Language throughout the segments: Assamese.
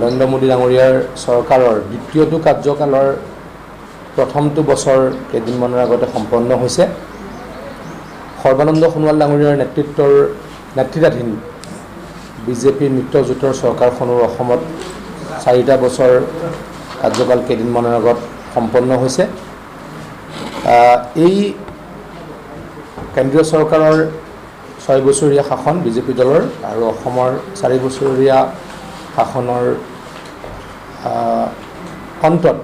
নৰেন্দ্ৰ মোদী ডাঙৰীয়াৰ চৰকাৰৰ দ্বিতীয়টো কাৰ্যকালৰ প্ৰথমটো বছৰ কেইদিনমানৰ আগতে সম্পন্ন হৈছে। সৰ্বানন্দ সোণোৱাল ডাঙৰীয়াৰ নেতৃত্বাধীন বিজেপিৰ মিত্ৰজোঁটৰ চৰকাৰখনৰ অসমত 4টা বছৰ কাৰ্যকাল কেইদিনমানৰ আগত সম্পন্ন হৈছে। এই কেন্দ্ৰীয় চৰকাৰৰ 6 বছৰীয়া শাসন বিজেপি দলৰ আৰু অসমৰ 4 বছৰীয়া শাসনৰ অন্তত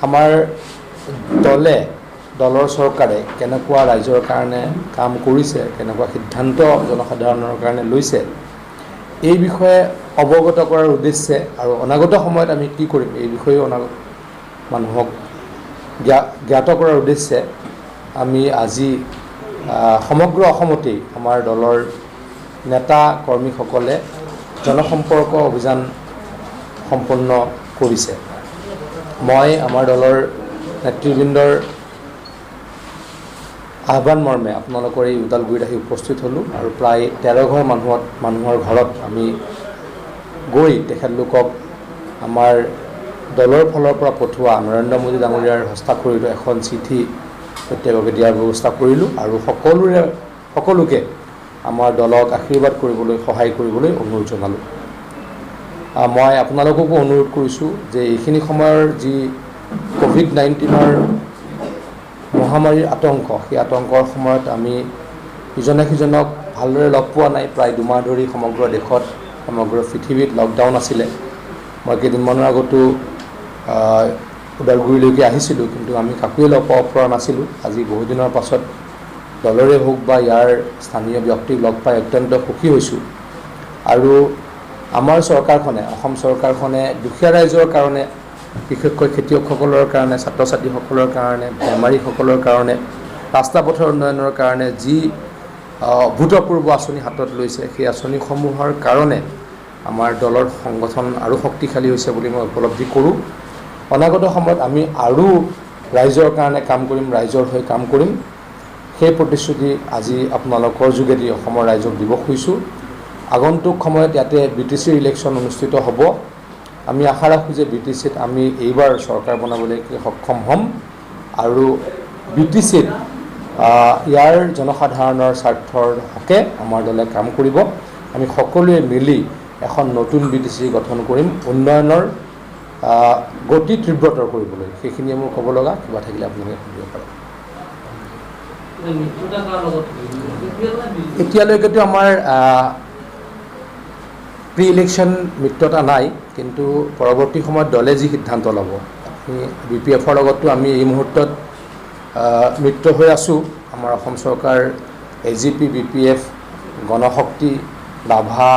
আমাৰ দলৰ চৰকাৰে কেনেকুৱা ৰাইজৰ কাৰণে কাম কৰিছে, কেনেকুৱা সিদ্ধান্ত জনসাধাৰণৰ কাৰণে লৈছে, এই বিষয়ে অৱগত কৰাৰ উদ্দেশ্যে আৰু অনাগত সময়ত আমি কি কৰিম এই বিষয়ে মানুহক জ্ঞাত কৰাৰ উদ্দেশ্যে আমি আজি সমগ্ৰ অসমতেই আমাৰ দলৰ নেতা কৰ্মীসকলে জনসম্পৰ্ক অভিযান সম্পন্ন কৰিছে। মই আমাৰ দলৰ নেতৃবৃন্দৰ আহ্বান মৰ্মে আপোনালোকৰ এই ওদালগুৰিত আহি উপস্থিত হ'লোঁ আৰু প্ৰায় 13 ঘৰ মানুহৰ ঘৰত আমি গৈ তেখেতলোকক আমাৰ দলৰ ফালৰ পৰা পঠোৱা নৰেন্দ্ৰ মোদী ডাঙৰীয়াৰ হস্তাক্ষৰিত এখন চিঠি প্ৰত্যেককে দিয়াৰ ব্যৱস্থা কৰিলোঁ আৰু সকলোকে আমাৰ দলক আশীৰ্বাদ কৰিবলৈ সহায় কৰিবলৈ অনুৰোধ জনালোঁ। মই আপোনালোককো অনুৰোধ কৰিছোঁ যে এইখিনি সময়ৰ যি COVID-19ৰ মহামাৰীৰ আতংক, সেই আতংকৰ সময়ত আমি ইজনে সিজনক ভালদৰে লগ পোৱা নাই। প্ৰায় 2 মাহ ধৰি সমগ্ৰ দেশত সমগ্ৰ পৃথিৱীত লকডাউন আছিলে। মই কেইদিনমানৰ আগতো ওদালগুৰিলৈকে আহিছিলোঁ, কিন্তু আমি কাকোৱে লগ পাব পৰা নাছিলোঁ। আজি বহুদিনৰ পাছত দলৰে হওক বা ইয়াৰ স্থানীয় ব্যক্তিক লগ পাই অত্যন্ত সুখী হৈছোঁ। আৰু আমাৰ চৰকাৰখনে, অসম চৰকাৰখনে দুখীয়া ৰাইজৰ কাৰণে, বিশেষকৈ খেতিয়কসকলৰ কাৰণে, ছাত্ৰ ছাত্ৰীসকলৰ কাৰণে, বেমাৰীসকলৰ কাৰণে, ৰাস্তা পথৰ উন্নয়নৰ কাৰণে যি অভূতপূৰ্ব আঁচনি হাতত লৈছে, সেই আঁচনিসমূহৰ কাৰণে আমাৰ দলৰ সংগঠন আৰু শক্তিশালী হৈছে বুলি মই উপলব্ধি কৰোঁ। অনাগত সময়ত আমি আৰু ৰাইজৰ কাৰণে কাম কৰিম, ৰাইজৰ হৈ কাম কৰিম, সেই প্ৰতিশ্ৰুতি আজি আপোনালোকৰ যোগেদি অসমৰ ৰাইজক দিব খুজিছোঁ। আগন্তুক সময়ত ইয়াতে BTCৰ ইলেকশ্যন অনুষ্ঠিত হ'ব। আমি আশা ৰাখোঁ যে BTCত আমি এইবাৰ চৰকাৰ বনাবলৈ সক্ষম হ'ম আৰু BTCত ইয়াৰ জনসাধাৰণৰ স্বাৰ্থৰ হকে আমাৰ দলে কাম কৰিব। আমি সকলোৱে মিলি এখন নতুন BTC গঠন কৰিম, উন্নয়নৰ গতি তীব্ৰতৰ কৰিবলৈ। সেইখিনিয়ে মোৰ ক'ব লগা। কিবা থাকিলে আপোনালোকে সুধিব পাৰে। এতিয়ালৈকেতো আমাৰ প্ৰি ইলেকশ্যন মিত্ৰতা নাই, কিন্তু পৰৱৰ্তী সময়ত দলে যি সিদ্ধান্ত ল'ব, BPFৰ লগতো আমি এই মুহূৰ্তত মিত্ৰ হৈ আছোঁ। আমাৰ অসম চৰকাৰ AGP, BPF, গণশক্তি, ৰাভা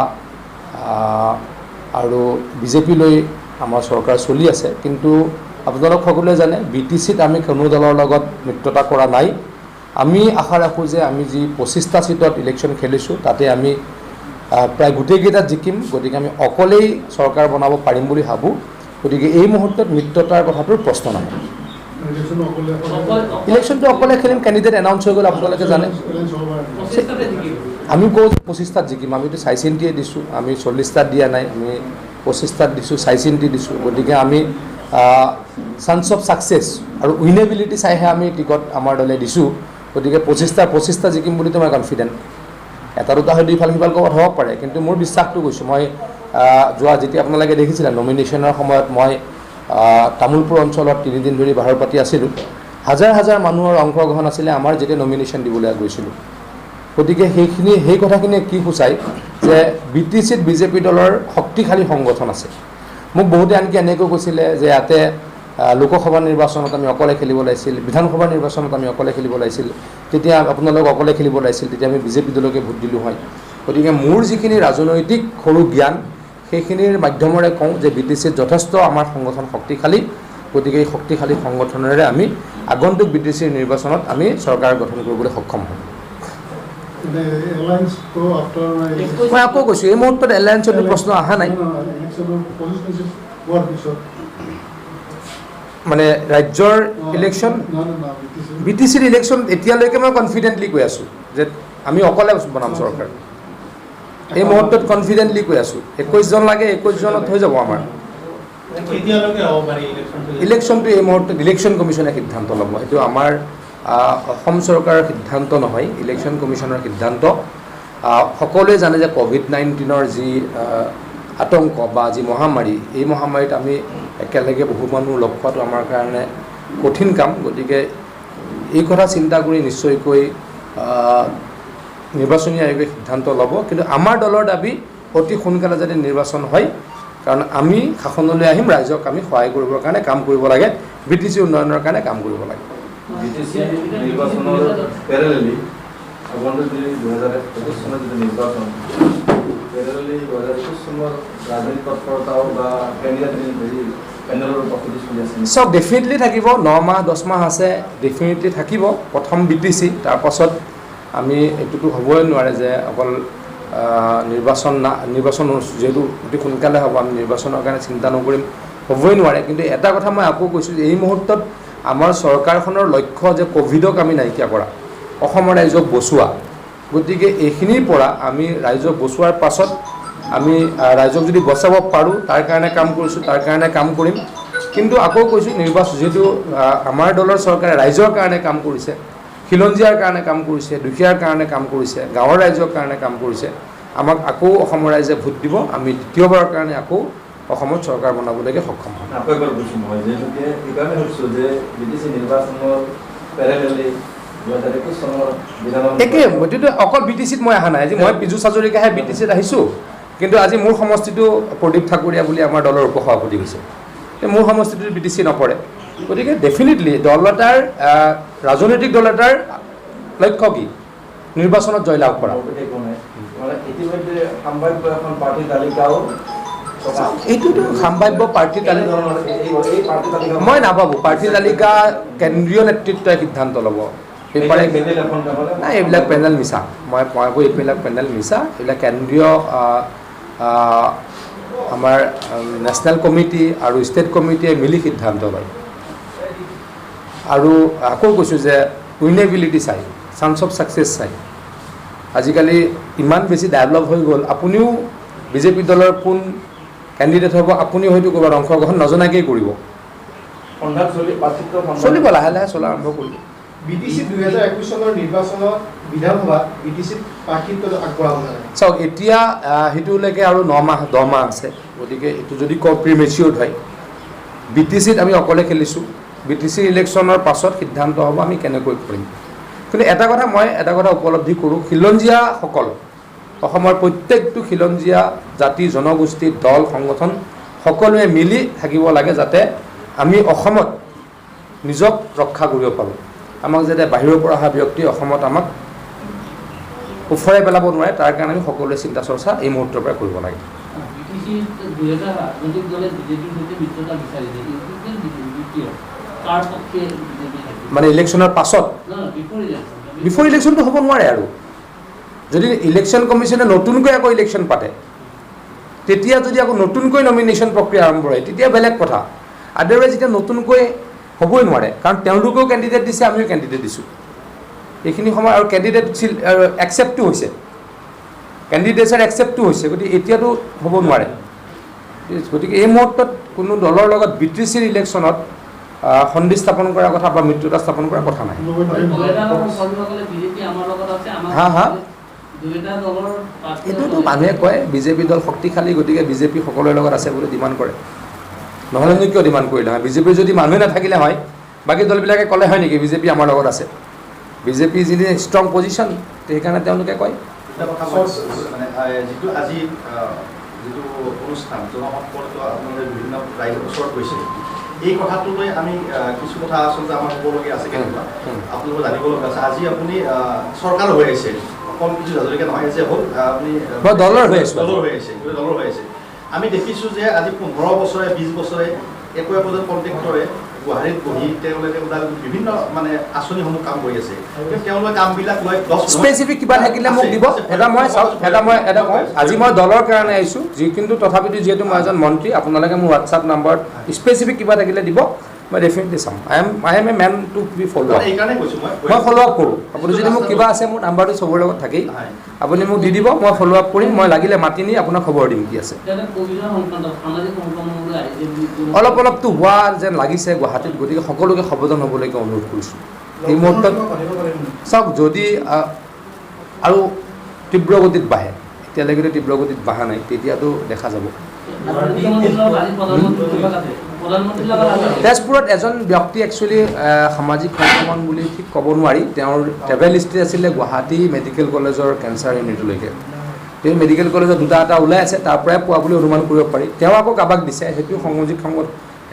আৰু বিজেপিলৈ আমাৰ চৰকাৰ চলি আছে। কিন্তু আপোনালোক সকলোৱে জানে BTCত আমি কোনো দলৰ লগত মিত্ৰতা কৰা নাই। আমি আশা ৰাখোঁ যে আমি যি 25টা ছিটত ইলেকশ্যন খেলিছোঁ, তাতে আমি প্ৰায় গোটেইকেইটাত জিকিম। গতিকে আমি অকলেই চৰকাৰ বনাব পাৰিম বুলি ভাবোঁ। গতিকে এই মুহূৰ্তত মিত্ৰতাৰ কথাটোৰ প্ৰশ্ন নাহে। ইলেকশ্যনটো অকলে খেলিম, কেণ্ডিডেট এনাউন্স হৈ গ'ল, আপোনালোকে জানে। আমি কওঁ 25টাত জিকিম, আমিতো চাই চিন্তিয়ে দিছোঁ। আমি 40টাত দিয়া নাই, আমি 25টাত দিছোঁ, চাই চিন্তি দিছোঁ। গতিকে আমি চান্স অফ ছাকচেছ আৰু উইনেবিলিটি চাইহে আমি টিকট আমাৰ দলে দিছোঁ। গতিকে 25টা জিকিম বুলিতো মই কনফিডেণ্ট। এটা দুটা হয়তো ইফাল সিফাল ক'ৰবাত হ'ব পাৰে, কিন্তু মোৰ বিশ্বাসটো কৈছোঁ। মই যেতিয়া আপোনালোকে দেখিছিলে নমিনেশ্যনৰ সময়ত মই তামোলপুৰ অঞ্চলত 3 দিন ধৰি বাহৰ পাতি আছিলোঁ। হাজাৰ হাজাৰ মানুহৰ অংশগ্ৰহণ আছিলে আমাৰ যেতিয়া নমিনেশ্যন দিবলৈ গৈছিলোঁ। গতিকে সেই কথাখিনিয়ে কি সূচায় যে BTCত বিজেপি দলৰ শক্তিশালী সংগঠন আছে। মোক বহুতে আনকি এনেকৈ কৈছিলে যে ইয়াতে লোকসভা নিৰ্বাচনত আমি অকলে খেলিব লাগিছিল, বিধানসভা নিৰ্বাচনত আমি অকলে খেলিব লাগিছিল, তেতিয়া আপোনালোক অকলে খেলিব লাগিছিল, তেতিয়া আমি বিজেপি দলকে ভোট দিলোঁ হয়। গতিকে মোৰ যিখিনি ৰাজনৈতিক সৰু জ্ঞান, সেইখিনিৰ মাধ্যমেৰে কওঁ যে BTCত যথেষ্ট আমাৰ সংগঠন শক্তিশালী। গতিকে এই শক্তিশালী সংগঠনেৰে আমি আগন্তুক BTCৰ নিৰ্বাচনত আমি চৰকাৰ গঠন কৰিবলৈ সক্ষম হ'ম। মই আকৌ কৈছোঁ, এই মুহূৰ্তত এলায়েন্সৰ প্ৰশ্ন অহা নাই। মানে ৰাজ্যৰ ইলেকশ্যন, BTCৰ ইলেকশ্যন এতিয়ালৈকে মই কনফিডেণ্টলি কৈ আছোঁ যে আমি অকলে বনাম চৰকাৰ। এই মুহূৰ্তত কনফিডেণ্টলি কৈ আছোঁ 21জন লাগে 21জনত হৈ যাব আমাৰ ইলেকশ্যনটো এই মুহূৰ্তত ইলেকশ্যন কমিশ্যনে সিদ্ধান্ত ল'ব সেইটো আমাৰ অসম চৰকাৰৰ সিদ্ধান্ত নহয় ইলেকশ্যন কমিশ্যনৰ সিদ্ধান্ত সকলোৱে জানে যে COVID-19ৰ যি আতংক বা যি মহামাৰী এই মহামাৰীত আমি একেলগে বহু মানুহ লগ পোৱাটো আমাৰ কাৰণে কঠিন কাম গতিকে এই কথা চিন্তা কৰি নিশ্চয়কৈ নিৰ্বাচনী আয়োগে সিদ্ধান্ত ল'ব কিন্তু আমাৰ দলৰ দাবী অতি সোনকালে যাতে নিৰ্বাচন হয় কাৰণ আমি শাসনলৈ আহিম ৰাইজক আমি সহায় কৰিবৰ কাৰণে কাম কৰিব লাগে BTC উন্নয়নৰ কাৰণে কাম কৰিব লাগে BTC নিৰ্বাচনৰ প্যাৰেলেলি আগন্তুক 2021 চনৰ যিটো নিৰ্বাচন প্যাৰেলেলি 2021 চনৰ ৰাজনৈতিক তৎপৰতাও বা কেন্দ্ৰীয় পেনেলৰ প্ৰস্তুতি চলি আছে সব ডেফিনেটলি থাকিব 9 মাহ 10 মাহ আছে ডেফিনেটলি থাকিব প্ৰথম BTC তাৰপাছত আমি এইটোতো হ'বই নোৱাৰে যে অকল নিৰ্বাচন যেহেতু অতি সোনকালে হ'ব আমি নিৰ্বাচনৰ কাৰণে চিন্তা নকৰিম হ'বই নোৱাৰে কিন্তু এটা কথা মই আকৌ কৈছোঁ যে এই মুহূৰ্তত আমাৰ চৰকাৰখনৰ লক্ষ্য যে কোভিডক আমি নাইকিয়া কৰা অসমৰ ৰাইজক বচোৱা গতিকে এইখিনিৰ পৰা আমি ৰাইজক বচোৱাৰ পাছত আমি ৰাইজক যদি বচাব পাৰোঁ তাৰ কাৰণে কাম কৰিছোঁ তাৰ কাৰণে কাম কৰিম কিন্তু আকৌ কৈছোঁ নিৰ্বাচন যেহেতু আমাৰ দলৰ চৰকাৰে ৰাইজৰ কাৰণে কাম কৰিছে খিলঞ্জীয়াৰ কাৰণে কাম কৰিছে দুখীয়াৰ কাৰণে কাম কৰিছে গাঁৱৰ ৰাইজৰ কাৰণে কাম কৰিছে আমাক আকৌ অসমৰ ৰাইজে ভোট দিব আমি দ্বিতীয়বাৰৰ কাৰণে আকৌ অসমত চৰকাৰ বনাবলৈকে সক্ষম হ'ম আকৌ এবাৰ কৈছোঁ মই যেনেকৈ এইকাৰণে কৈছোঁ যে BTC নিৰ্বাচনৰ প্যাৰেলেলি 2021 চনৰ একে গতিকে অকল BTCত মই অহা নাই আজি মই পিজু হাজৰিকাহে BTCত আহিছোঁ কিন্তু আজি মোৰ সমষ্টিটো প্ৰদীপ ঠাকুৰীয়া বুলি আমাৰ দলৰ উপসভাপতি হৈছে মোৰ সমষ্টিটোত BTC নপৰে গতিকে ডেফিনেটলি দল এটাৰ ৰাজনৈতিক দল এটাৰ লক্ষ্য কি নিৰ্বাচনত জয়লাভ কৰা এইটোতো সাম্ভাব্য প্ৰাৰ্থী তালিকা মই নাভাবোঁ প্ৰাৰ্থী তালিকা কেন্দ্ৰীয় নেতৃত্বই সিদ্ধান্ত ল'ব নাই এইবিলাক পেনেল মিছা মই কৈ এইবিলাক পেনেল মিছা এইবিলাক কেন্দ্ৰীয় আমাৰ নেশ্যনেল কমিটি আৰু ষ্টেট কমিটিয়ে মিলি সিদ্ধান্ত লয় আৰু আকৌ কৈছোঁ যে উইনেবিলিটি চাই চান্স অফ ছাকচেছ চাই আজিকালি ইমান বেছি ডেভেলপ হৈ গ'ল আপুনিও বিজেপি দলৰ কোন কেণ্ডিডেট হ'ব আপুনি হয়তো ক'ৰবাত অংশগ্ৰহণ নজনাকেই কৰিব চলিব লাহে লাহে চলা আৰম্ভ কৰিব BTC 2021 চনৰ নিৰ্বাচনত বিধানসভাত BTC প্ৰাৰ্থিত্ব আগবঢ়াব লাগে চাওক এতিয়া সেইটোলৈকে আৰু 9 মাহ 10 মাহ আছে গতিকে এইটো যদি প্ৰিমেচিয়ৰ্ড হয় BTCত আমি অকলে খেলিছোঁ BTC ইলেকশ্যনৰ পাছত সিদ্ধান্ত হ'ব আমি কেনেকৈ কৰিম কিন্তু এটা কথা উপলব্ধি কৰোঁ খিলঞ্জীয়াসকল অসমৰ প্ৰত্যেকটো খিলঞ্জীয়া জাতি জনগোষ্ঠী দল সংগঠন সকলোৱে মিলি থাকিব লাগে যাতে আমি অসমত নিজক ৰক্ষা কৰিব পাৰোঁ আমাক যাতে বাহিৰৰ পৰা অহা ব্যক্তি অসমত আমাক উফৰাই পেলাব নোৱাৰে তাৰ কাৰণে আমি সকলোৱে চিন্তা চৰ্চা এই মুহূৰ্তৰ পৰা কৰিব লাগে মানে ইলেকশ্যনৰ পাছত বিফৰ ইলেকশ্যনটো হ'ব নোৱাৰে আৰু যদি ইলেকশ্যন কমিশ্যনে নতুনকৈ আকৌ ইলেকশ্যন পাতে তেতিয়া যদি আকৌ নতুনকৈ নমিনেশ্যন প্ৰক্ৰিয়া আৰম্ভ হয় তেতিয়া বেলেগ কথা আদাৰৱাইজ এতিয়া নতুনকৈ হ'বই নোৱাৰে কাৰণ তেওঁলোকেও কেণ্ডিডেট দিছে আমিও কেণ্ডিডেট দিছোঁ এইখিনি সময় আৰু কেণ্ডিডেট একচেপ্টো হৈছে কেণ্ডিডেটছৰ একচেপ্টো হৈছে গতিকে এতিয়াতো হ'ব নোৱাৰে গতিকে এই মুহূৰ্তত কোনো দলৰ লগত BTC ইলেকশ্যনত সন্ধি স্থাপন কৰাৰ কথা বা মিত্ৰতা স্থাপন কৰাৰ কথা নাই এইটোতো মানুহে কয় বিজেপি দল শক্তিশালী গতিকে বিজেপি সকলোৰে লগত আছে বুলি ডিমাণ্ড কৰে নহ'লেনো কিয় ডিমাণ্ড কৰিলে হয় বিজেপিৰ যদি মানুহে নাথাকিলে হয় বাকী দলবিলাকে ক'লে হয় নেকি বিজেপি আমাৰ লগত আছে বিজেপি যিটো ষ্ট্ৰং পজিশ্যন সেইকাৰণে তেওঁলোকে কয় যিটো আজি যিটো অনুষ্ঠান জনসম্পৰ্ক আপোনালোকে বিভিন্ন ৰাইজৰ ওচৰত গৈছে এই কথাটো লৈ আমি কিছু কথা আচলতে আমাৰ ক'বলগীয়া আছে কেনেকুৱা আপোনালোকে জানিবলগীয়া আছে আজি আপুনি চৰকাৰ হৈ আছে অকল কিছু হাজৰিকা নহয় যে হ'ল আপুনি দলৰ হৈ আছে আমি দেখিছোঁ যে আজি 15 বছৰে 20 বছৰে একো একোজন কণ্ট্ৰেক্টৰে গুৱাহাটীত বহি তেওঁলোকে বিভিন্ন মানে আঁচনিসমূহ কাম কৰি আছে তেওঁলোকে কামবিলাক লৈ স্পেচিফিক কিবা থাকিলে মোক দিব এটা কওঁ আজি মই দলৰ কাৰণে আহিছোঁ কিন্তু তথাপিতো যিহেতু মই এজন মন্ত্ৰী আপোনালোকে মোৰ হোৱাটছআপ নাম্বাৰত স্পেচিফিক কিবা থাকিলে দিব মই ডেফিনেটলি চাম I am a men to be follow' up এইকাৰণে কৈছোঁ মই ফ'ল' আপ কৰোঁ আপুনি যদি মোক কিবা আছে মোৰ নাম্বাৰটো চবৰে লগত থাকেই হয়। আপুনি মোক দি দিব মই ফ'ল' আপ কৰিম মই লাগিলে মাতি নি আপোনাক খবৰ দিম কি আছে অলপ অলপতো হোৱা যেন লাগিছে গুৱাহাটীত গতিকে সকলোকে সাৱধান হ'বলৈকে অনুৰোধ কৰিছোঁ এই মুহূৰ্তত চাওক যদি আৰু তীব্ৰ গতিত বাঢ়ে এতিয়ালৈকে তীব্ৰ গতিত বঢ়া নাই তেতিয়াতো দেখা যাব তেজপুৰত এজন ব্যক্তি একচুৱেলি সামাজিক সংক্ৰমণ বুলি ঠিক ক'ব নোৱাৰি তেওঁৰ ট্ৰেভেল হিষ্ট্ৰী আছিলে গুৱাহাটী মেডিকেল কলেজৰ কেঞ্চাৰ ইউনিটলৈকে তেওঁ মেডিকেল কলেজত দুটা এটা ওলাই আছে তাৰ পৰাই পোৱা বুলি অনুমান কৰিব পাৰি তেওঁ আকৌ কাৰোবাক দিছে সেইটো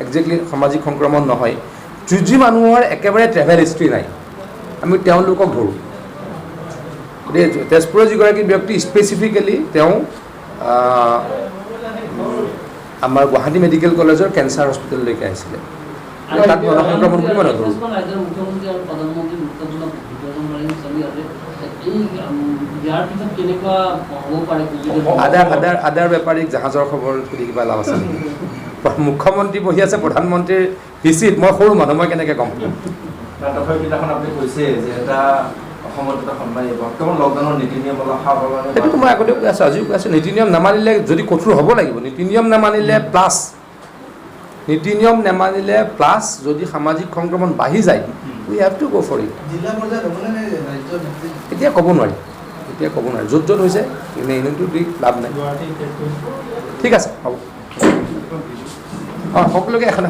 একজেক্টলি সামাজিক সংক্ৰমণ নহয় যি মানুহৰ একেবাৰে ট্ৰেভেল হিষ্ট্ৰী নাই আমি তেওঁলোকক ধৰোঁ গতিকে তেজপুৰৰ যিগৰাকী ব্যক্তি স্পেচিফিকেলি তেওঁ আমাৰ গুৱাহাটী মেডিকেল কলেজৰ কেঞ্চাৰ হস্পিটেললৈকে আহিছিলে তাত সংক্ৰমণ বুলি মই নধৰোঁ আদাৰ বেপাৰীক জাহাজৰ খবৰ সুধি কিবা লাভ আছে নেকি মুখ্যমন্ত্ৰী বহি আছে প্ৰধানমন্ত্ৰীৰ হিচিত মই সৰু মানুহ মই কেনেকৈ গম পাম আপুনি কৈছে যে এটা অসমত এটা সন্মানী বৰ্তমান লকডাউনৰ নীতি নিয়ম অলপ সেইটোতো মই আগতেও কৈ আছোঁ আজিও কৈ আছোঁ নীতি নিয়ম নামানিলে যদি কঠোৰ হ'ব লাগিব নীতি নিয়ম নামানিলে প্লাছ যদি সামাজিক সংক্ৰমণ বাঢ়ি যায় উই হেভ টু গ' ফৰ ইট এতিয়া ক'ব নোৱাৰি য'ত য'ত হৈছে এনেটো দি লাভ নাই ঠিক আছে হ'ব সকলোকে এখন